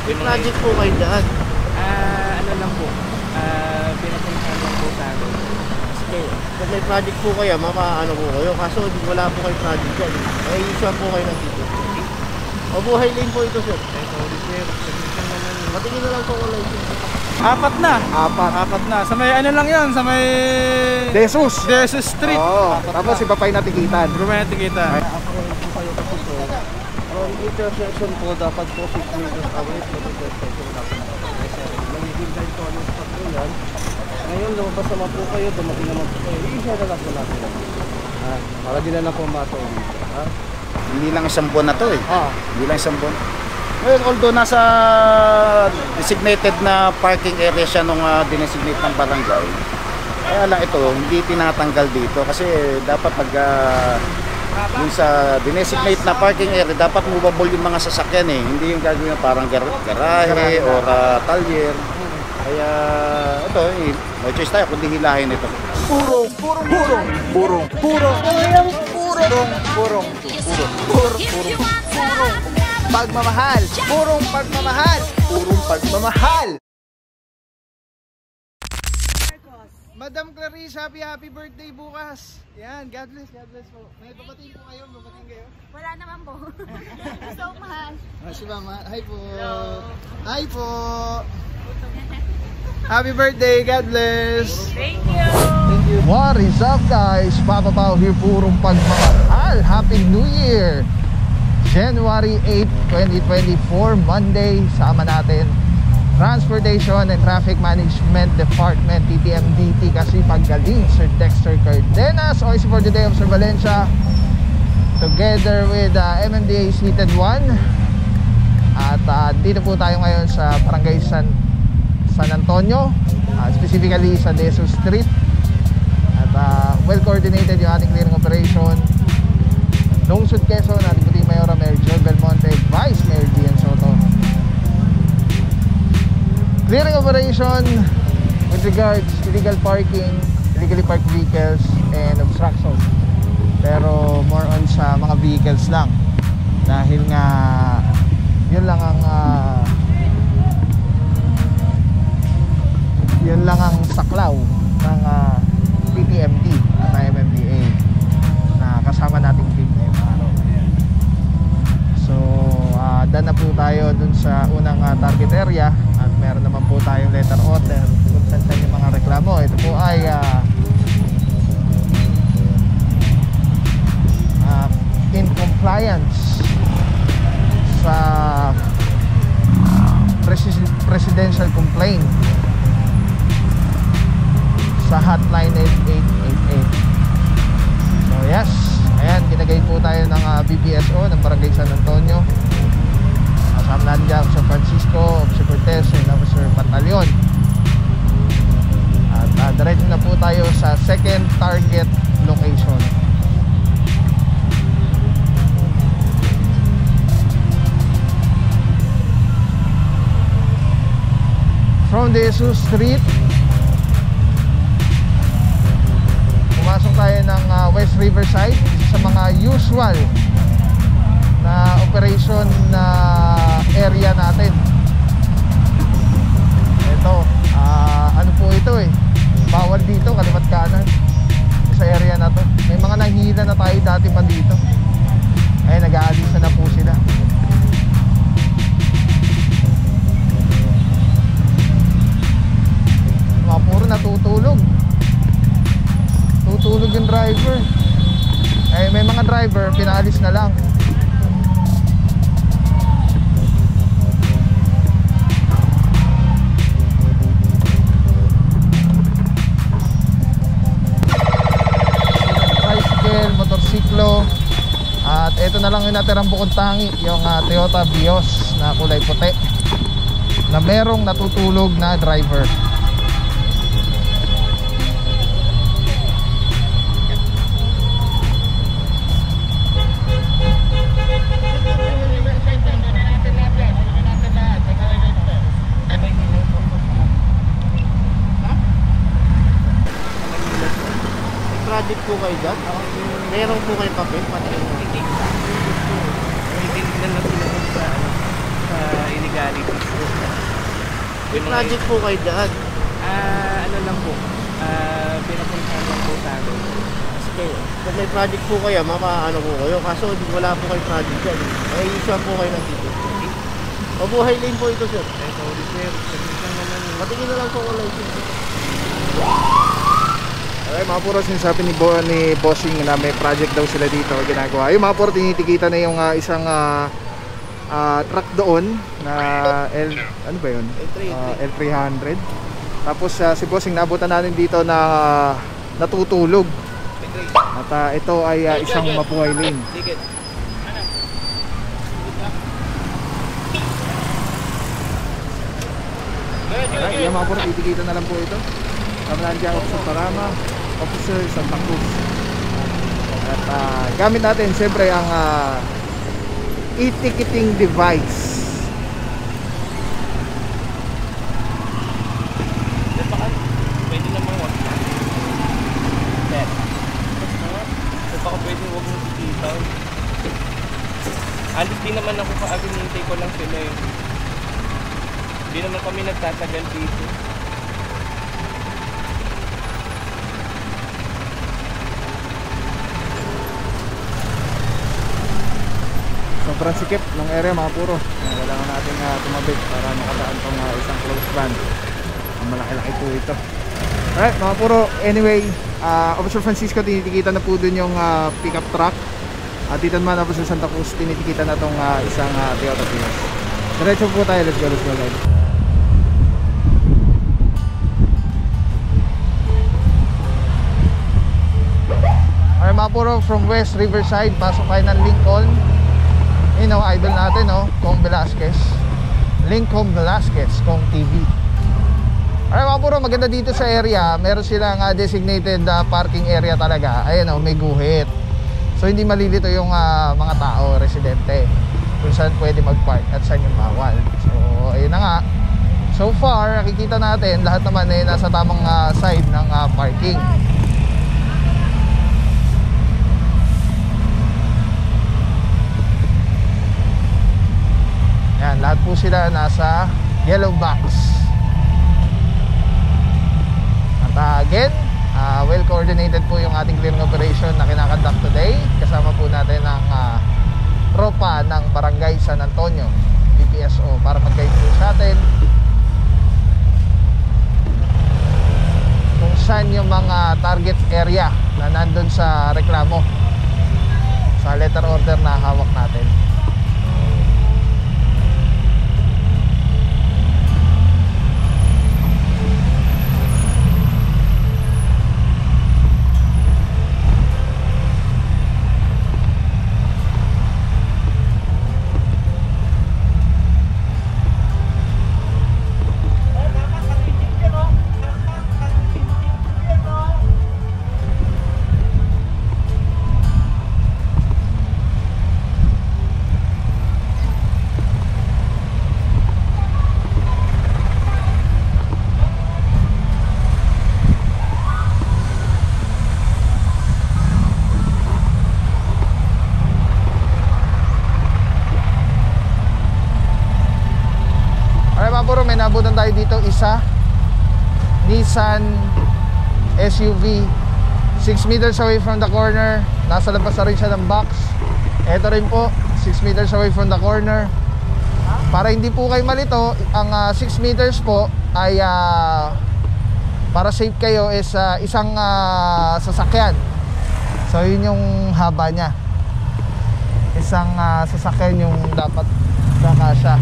May project po kayo dyan. Ano lang po, pinapuntahan lang po sa akin. Kung may project po kayo, makaano po kayo. Kaso wala po kayo project dyan. May issue po kayo ng ticket. Mabuhay lane po ito, sir. Sorry sir, Matingin na lang po ko license. Apat na. Apat na. Sa may ano lang yan, sa may Jesus Street. Oo, tapos iba pa yung natikitan. Iba pa yung natikitan. Ako po kayo kasi po. From intersection po, dapat po 6 meters away from intersection. Magiging dahil po ang stop po yan. Ngayon, lumabas naman po kayo, dumating naman po kayo. I-share na lang po natin. Para di na lang po matuloy dito. Hindi lang isang buwan na to eh. Hindi lang isang buwan. Well, although nasa designated na parking area siya nung dinesignate ng barangay, kaya lang ito, hindi tinatanggal dito kasi dapat pag yung sa dinesignate na parking area, dapat movable yung mga sasakyan eh. Hindi yung gagawin parang garahe or talyer. Kaya ito, no choice tayo kundi hilahin ito. Purong. Pagmamahal. Purong pagmamahal. Madam Clarissa, happy birthday bukas. Yan, God bless po. May babatiin po kayo, babatiin kayo. Wala naman po. So mahal. Si Mama, hi po. Hello. Hi po. Happy birthday, God bless. Thank you. What is up guys? Papa Pao here, purong pagmamahal. Happy New Year. January 8, 2024, Monday. Sama natin Transportation and Traffic Management Department, TTMDT, kasi paggaling Sir Dexter Cardenas, OIC for the Day of Sir Valencia, together with MMDA Seated 1. At dito po tayo ngayon sa Barangay San Antonio, specifically sa Jesus Street. At well coordinated yung ating clearing operation. Lungsod Quezon, ating Puting Mayora, Mayor Joel Belmonte, Vice Mayor Gian Soto. Clearing operation with regards illegal parking, illegally parked vehicles, and obstruction. Pero more on sa mga vehicles lang. Dahil nga yun lang ang saklaw ng PTMD at MMDA na kasama nating team ngayong araw. So daan na po tayo dun sa unang target area at meron naman po tayong letter order kung saan yung mga reklamo. Ito po ay in compliance sa presidential complaint sa hotline 8888. So yes, ayan, ginagay po tayo ng BPSO ng Barangay San Antonio. Kasama natin dyan Officer Francisco, Officer Cortez, and Officer Pantaleon. At diretso na po tayo sa second target location. From the Jesus Street, pumasok tayo ng West Riverside, isa sa mga usual na operation na area natin. Ito, ano po ito eh, bawal dito, kalimat kanan sa area na to. May mga nahihila na tayo dati pa dito. Ay, nag-aalisa na po sila. Puro natutulog. Tutulog yung driver. Eh, may mga driver pinaalis na lang. Tricycle, motorsiklo. At ito na lang yung natirang bukod tangi, yung Toyota Vios na kulay puti na merong natutulog na driver. Project po kayo dyan? Meron po kayo papel? Hindi na lang sila sa illegalities. May project po kayo dyan. Ano lang po, pinapuntahan lang po sa amin. Sige, kung may project po kayo, makaano po kayo. Kaso wala po kayo project dyan. Ay, isa po kayo ng ticket. Mabuhay lane po ito, sir. Sorry sir, sabihin lang naman yun. Matingin na lang po ako live. Ay, mga puro sinasabi ni Bossing na may project daw sila dito ginagawa. Yung mga puro tinitikita na yung isang truck doon na ano ba yun? L300. Tapos si Bossing nabutan natin dito na natutulog. At ito ay isang mabuhay lane. Ay, yung mga puro tinitikita na lang po ito. Kamalaan dyan Officer Parama, Officer Santa Cruz. At gamit natin siyempre ang e-ticketing device. Pwede naman wag na. Sir. Baka pwede wag mo titita. Alis din naman ako kaagad, hintay ko lang sila eh. Hindi naman kami nagtatagal dito. Sobrang sikip ng area mga puro. Kailangan natin tumabit para makadaan tong isang close van. Ang malaki-laki po ito. Alright mga puro, anyway, Officer Francisco tinitikita na po dun yung pickup truck. At dito naman Officer Santa Cruz tinitikita na tong isang Toyota Prius. Diretso po tayo, let's go guys. Alright mga puro, from West Riverside, pasok kayo ng Lincoln. You know, idol natin, no? Kong Velasquez. Lincoln Velasquez, Kong TV. Alright mga puro, maganda dito sa area. Meron silang designated parking area talaga. Ayan o, may guhit. So hindi malilito yung mga tao, residente, kung saan pwede mag-park at saan yung bawal. So ayun na nga. So far, nakikita natin lahat naman ay nasa tamang side ng parking. Yan, lahat po sila nasa yellow box. At again, well coordinated po yung ating clearing operation na kinakonduct today. Kasama po natin ang tropa ng Barangay San Antonio, BPSO, para mag-guide po sa atin kung saan yung mga target area na nandun sa reklamo sa letter order na hawak natin. May nabutan tayo dito, isa Nissan SUV, 6 meters away from the corner. Nasa labas na rin siya ng box. Ito rin po, 6 meters away from the corner. Para hindi po kayo malito, ang 6 meters po ay para safe kayo is isang sasakyan. So yun yung haba niya. Isang sasakyan yung dapat kakasya.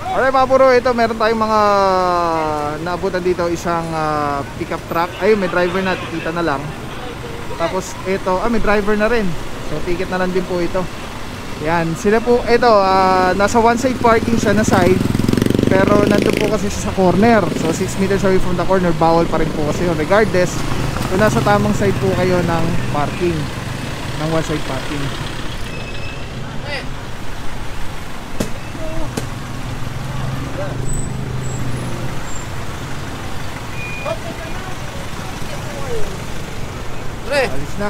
Alright mga puro, ito meron tayong mga naabutan dito, isang pickup truck. Ayun, may driver na, tikita na lang. Tapos ito, may driver na rin. So ticket na lang din po ito. Yan, sila po, ito, nasa one side parking siya na side. Pero nandun po kasi siya sa corner. So 6 meters away from the corner, bawal pa rin po kasi yun. Regardless, kung nasa tamang side po kayo ng parking, ng one side parking. Alis na.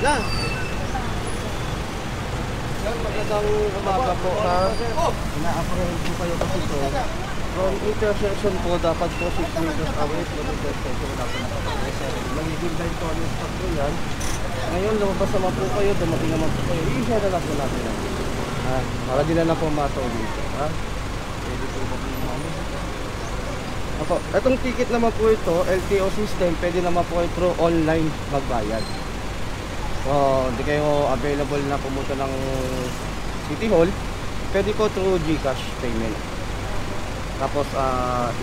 Yan. Yan, magandang umaga po ha. Ina-apprehend po kayo kasi po. From intersection po, dapat po 6 meters away from intersection. Wala po nakapag-reser. Magiging line tolerance pa po yan. Ngayon, lumabas naman po kayo, dumating naman po kayo. I-share na lang po natin yan. Ha? Para din na lang po mataw dito. Ha? Pwede po ba po naman? Ako, itong ticket naman po ito, LTO system, pwede naman po kayo through online magbayad. So, hindi kayo available na pumunta ng City Hall, pwede po through GCash payment. Tapos,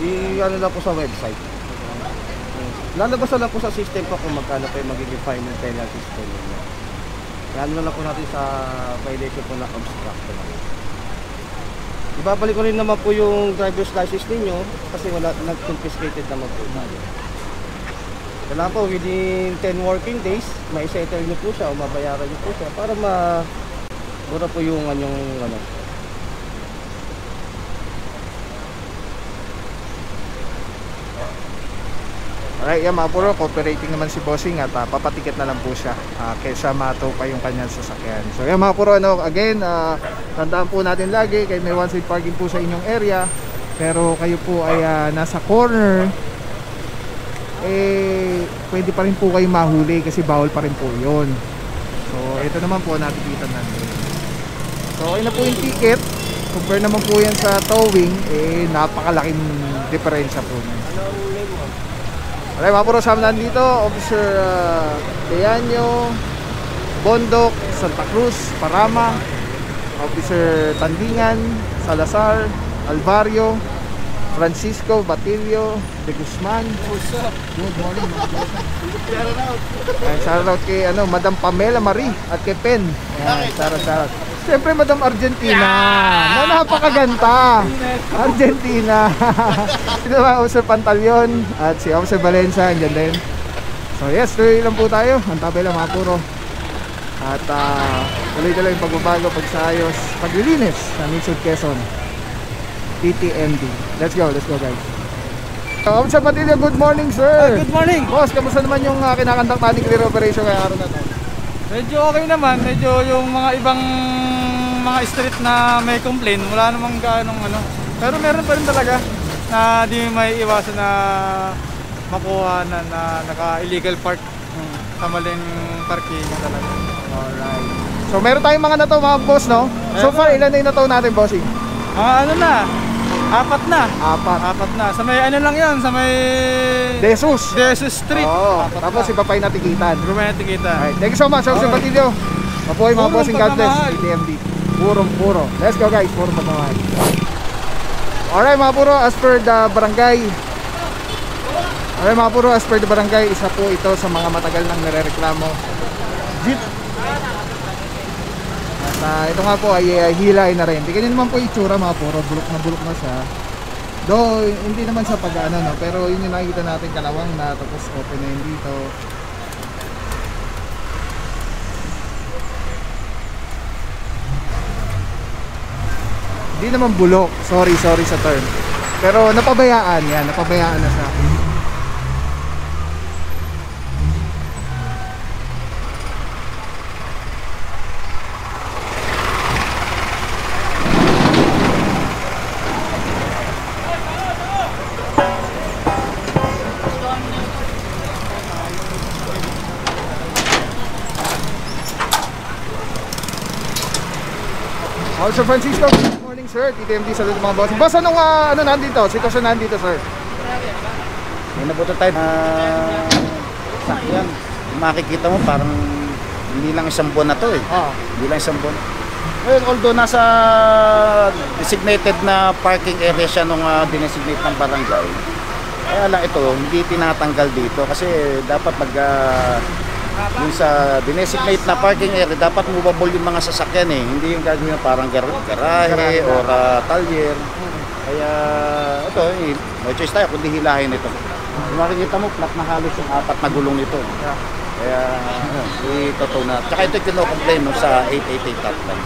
i-ano lang po sa website. Lalabas na lang po sa system po kung magkano po yung magiging final penalty system niya. Yan lang po natin sa violation po na obstruction. Ibabalik ko rin naman po yung driver's license ninyo kasi wala, nag-confiscated naman po. Kailangan po within 10 working days, ma-settle nyo po siya o mabayaran nyo po siya para mura po yung ano. Alright, yan mga puro, cooperating naman si Bossing at papatiket na lang po siya kaysa matupa yung kanyang sasakyan. So yan mga puro, again, tandaan po natin lagi, kayo may one-side parking po sa inyong area, pero kayo po ay nasa corner, pwede pa rin po kayo mahuli kasi bawal pa rin po yun. So ito naman po nakikita natin. So okay na po yung ticket, compare naman po yan sa towing, napakalaking diferensya po. Alright mga puro, sama nandito Officer Teanyo, Bondok, Santa Cruz, Parama, Officer Tandingan, Salazar, Alvario, Francisco, Batilio, De Guzman. Good morning mga puro. Shout out kay Madam Pamela Marie at kay Pen. Shout out. Siyempre Madam Argentina na napakaganda. Argentina. Ito ba Officer Pantaleon at si Officer Valencia andyan din. So yes, tuloy lang po tayo. Antabay lang mga puro. At tuloy-tuloy yung pagbabago, pagsayos, paglilinis sa Midsud Quezon TTMD. Let's go guys. Officer Patilio, good morning sir. Good morning. Boss, kamusta naman yung kinakandang panic clear operation ngayong araw na to? Medyo okay naman, medyo yung mga ibang mga street na may complaint, wala namang gaanong pero meron pa rin talaga na di may iwasan na makuha na naka-illegal park sa maling parking talaga. Alright. So meron tayong mga nataw mga boss, no? So far, ilan na yung nataw natin, bossing? Apat na. Apat na. Sa may lang yan, sa may Jesus Street. Oo. Tapos iba pa yung natikitan. Alright, thank you so much, Officer Batilio. Mabuhay mga bossing, God bless. TTMD. Puro. Let's go guys, puro pagmamahal. Alright mga puro, as per the barangay, isa po ito sa mga matagal nang nare-reklamo. Jeep. At ito nga po ay hilay na rin. Tingnan naman po yung itsura mga puro, bulok na siya. Though hindi naman sa pag-ano, no? Pero yun yung nakikita natin, kalawang na, tapos open na yun dito. Hindi naman bulok, sorry sa term. Pero napabayaan na siya. Sir Francisco, good morning sir. TTMD, saludo mga boss. Boss, anong nandito? Sitwasyon nandito sir? May nabuto tayo na sakyan. Makikita mo parang hindi lang isang buwan na to eh. Hindi lang isang buwan. Well, although nasa designated na parking area siya nung dinesignate ng barangay, kaya lang ito, hindi tinatanggal dito kasi dapat yung sa dinesignate na parking area, dapat movable yung mga sasakyan eh. Hindi yung gagawin parang garahe o talyer. Kaya ito, no choice tayo kundi hilahin ito. Kung makikita mo, flat na halos yung 4 na gulong nito. Kaya ito na. Tsaka ito yung kino-complain sa 888 hotline.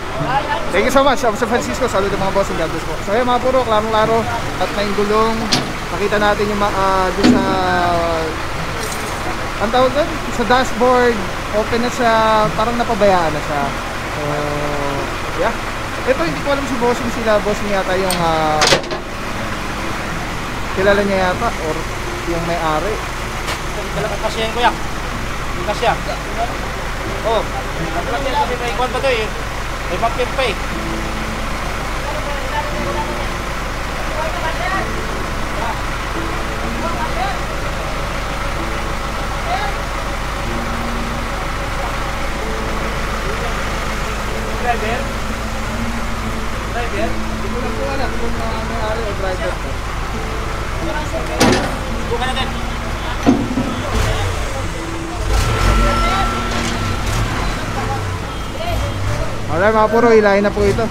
Thank you so much, Officer Francisco. Saludo mga boss, God bless po. So mga puro, klarong-klaro, at na yung gulong. Nakita natin yung dun sa ang tawag doon, sa dashboard, open na siya, parang napabayaan na siya. So, yeah. Ito, hindi ko alam si bossing sila. Bossing yata yung kilala niya yata or yung may-ari. Dala ka kasya yan, kuya. Yung kasya. Oo. Kasi may ikwan pa to eh. May papir pa eh. Driver? Driver? Hindi ko lang po alam kung may-ari o driver po. Bukan natin. Alright mga puro, ilahin na po ito.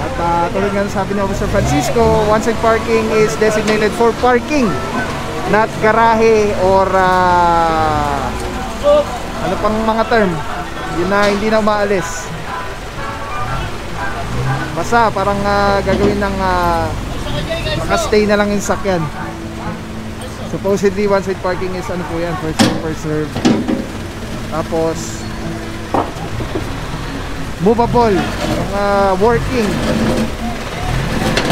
At tulad nga sabi ni Officer Francisco, one-side parking is designated for parking, not garahe or ano pang mga term. Yun na hindi na umaalis. Basta parang gagawin ng makastay na lang yung sakyan. Supposedly one-side parking is ano po yan, first come first serve. Tapos movable, working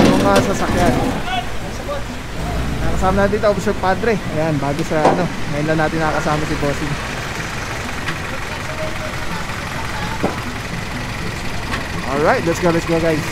yung sasakyan. Nakasama na dito Officer Padre. Ayan, bago sa ano, ngayon lang natin nakasama si Bossing. Alright, let's go guys.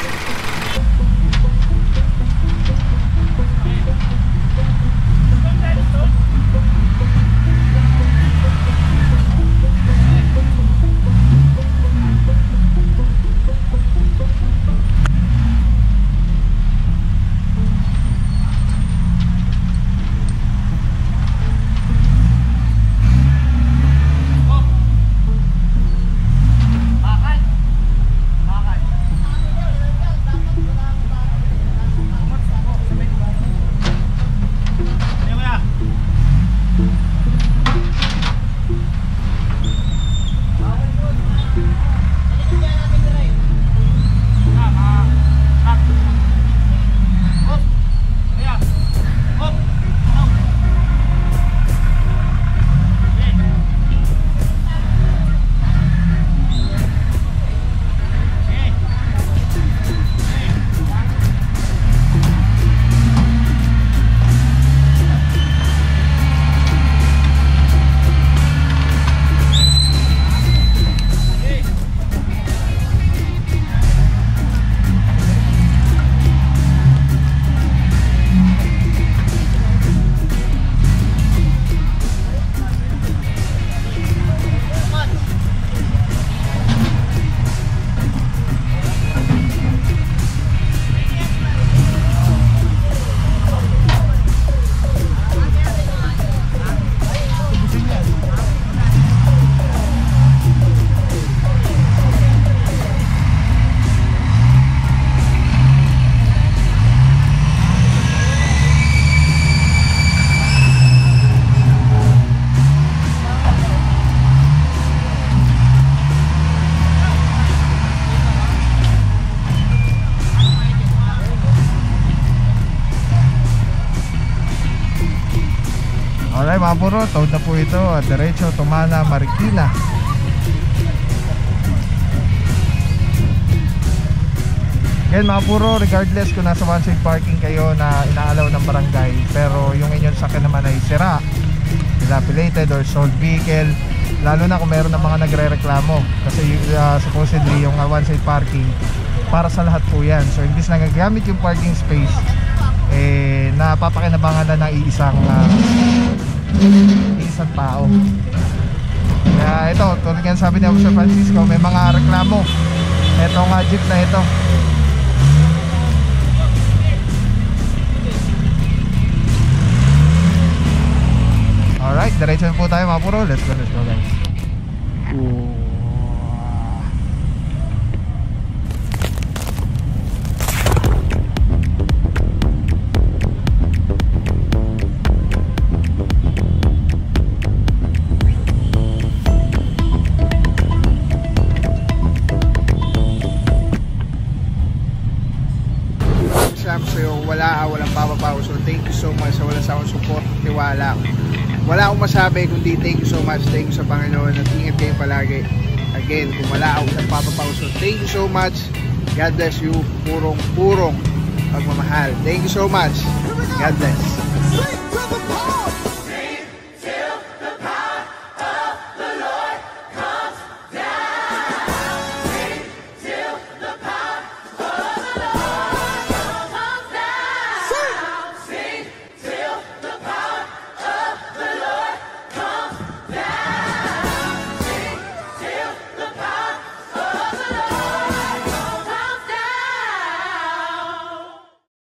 Alright mga puro, tawad na po ito at diretso Tumana, Marikina. Ngayon mga puro, regardless kung nasa one side parking kayo na inaalaw ng barangay, pero yung inyong sakyan naman ay sira, dilapidated or sold vehicle, lalo na kung meron ng mga nagre-reklamo kasi supposedly yung one side parking para sa lahat po yan. So imbis na gagamit yung parking space, napapakinabangan na ng isang tao. Kaya ito, tulad nga sabi ni Officer Francisco, may mga reklamo. Ito nga jeep na ito. Alright, diretso po tayo mga puro. Let's go guys. Walang papapaw. So thank you so much sa walang sawang support, tiwala akong masabi kundi thank you so much. Thank you sa Panginoon at ingat kayo palagi. Again, kung wala ako sa Papa Pao. So thank you so much. God bless you. Purong pagmamahal. Thank you so much. God bless.